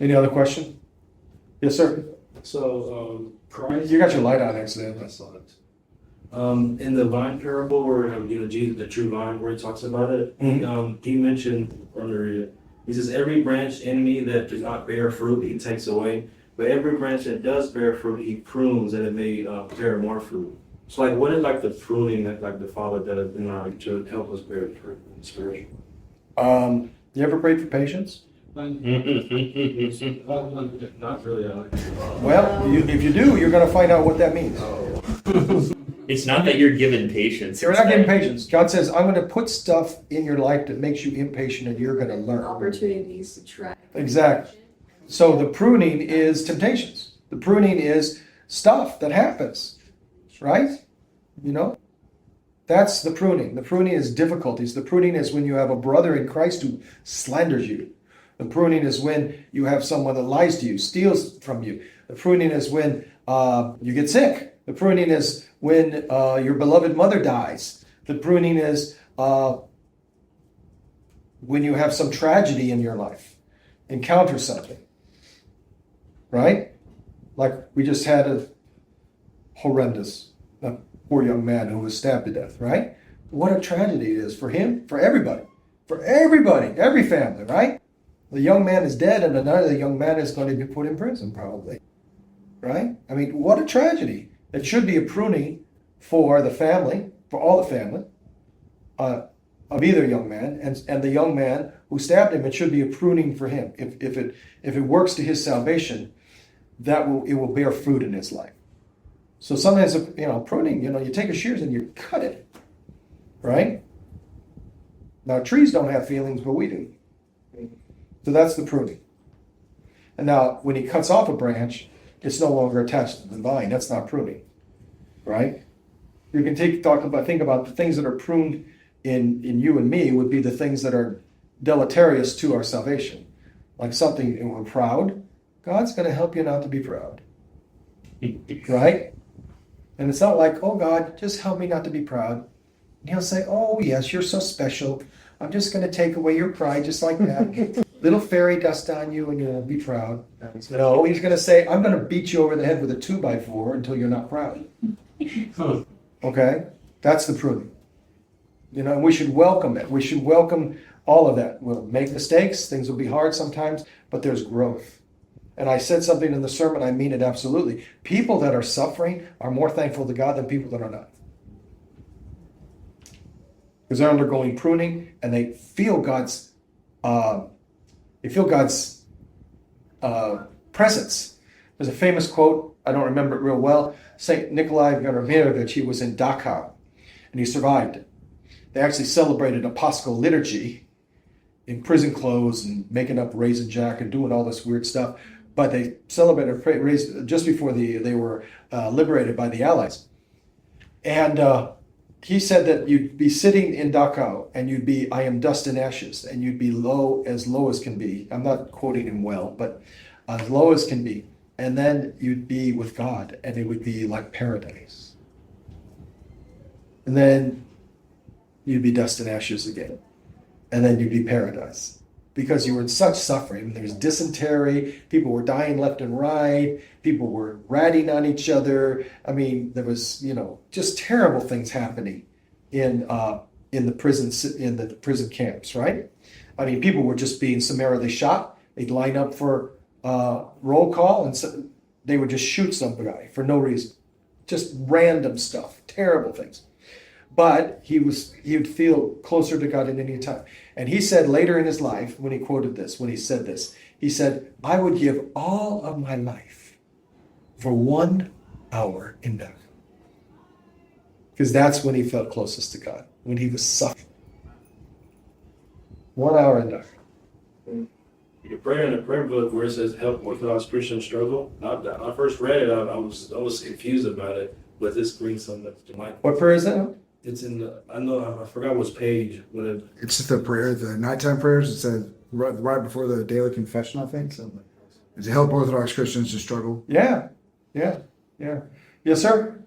Any other question? Yes, sir. So, Christ. You got your light on accidentally. I saw it. In the vine parable, where Jesus, the true vine, where he talks about it, he mentioned earlier. He says, "Every branch in me that does not bear fruit, he takes away. But every branch that does bear fruit, he prunes, that it may bear more fruit." So, like, what is like the pruning that like the Father does in order to help us bear fruit in spiritual? You ever prayed for patience? Not really. Well, if you do, you're going to find out what that means. It's not that you're given patience. You're not given patience. God says, I'm going to put stuff in your life that makes you impatient and you're going to learn. Opportunities to try. Exactly. So the pruning is temptations. The pruning is stuff that happens, right? You know, that's the pruning. The pruning is difficulties. The pruning is when you have a brother in Christ who slanders you. The pruning is when you have someone that lies to you, steals from you. The pruning is when you get sick. The pruning is when your beloved mother dies. The pruning is when you have some tragedy in your life, encounter something, right? Like we just had a horrendous, poor young man who was stabbed to death, right? What a tragedy it is for him, for everybody, every family, right? The young man is dead and another young man is going to be put in prison probably, right? I mean, what a tragedy. It should be a pruning for the family, for all the family of either young man and the young man who stabbed him. It should be a pruning for him. If it works to his salvation, it will bear fruit in his life. So sometimes, pruning, you take a shears and you cut it, right? Now trees don't have feelings, but we do. So that's the pruning. And now when he cuts off a branch, it's no longer attached to the vine. That's not pruning, right? You can think about the things that are pruned in you and me would be the things that are deleterious to our salvation. Like something, and we're proud. God's going to help you not to be proud, right? And it's not like, oh God, just help me not to be proud. And he'll say, oh yes, you're so special. I'm just going to take away your pride just like that. Little fairy dust on you and you'll be proud. No, he's going to say, I'm going to beat you over the head with a 2x4 until you're not proud. Okay? That's the pruning. And we should welcome it. We should welcome all of that. We'll make mistakes. Things will be hard sometimes, but there's growth. And I said something in the sermon, I mean it absolutely. People that are suffering are more thankful to God than people that are not. Because they're undergoing pruning and they feel God's presence. There's a famous quote, I don't remember it real well. St. Nikolai Vyacheslav, he was in Dachau and he survived it. They actually celebrated a Paschal liturgy in prison clothes and making up Raisin Jack and doing all this weird stuff. But they celebrated just before they were liberated by the Allies. And he said that you'd be sitting in Dachau and you'd be, I am dust and ashes, and you'd be low as can be. I'm not quoting him well, but as low as can be. And then you'd be with God and it would be like paradise. And then you'd be dust and ashes again. And then you'd be paradise. Because you were in such suffering. There was dysentery, people were dying left and right, people were ratting on each other. I mean, there was, just terrible things happening in the prison camps, right? I mean, people were just being summarily shot. They'd line up for roll call and so they would just shoot some guy for no reason. Just random stuff, terrible things. But he would feel closer to God at any time. And he said later in his life, when he said this, he said, I would give all of my life for 1 hour in Dachau. Because that's when he felt closest to God, when he was suffering. 1 hour in Dachau. Your prayer in the prayer book where it says help Orthodox Christian struggle. When I first read it, I was confused about it, but this brings something to mind. What prayer is that? It's in I forgot which page. It's the prayer, the nighttime prayers. It said right before the daily confession, I think. So it's to help Orthodox Christians to struggle. Yeah. Yes, sir.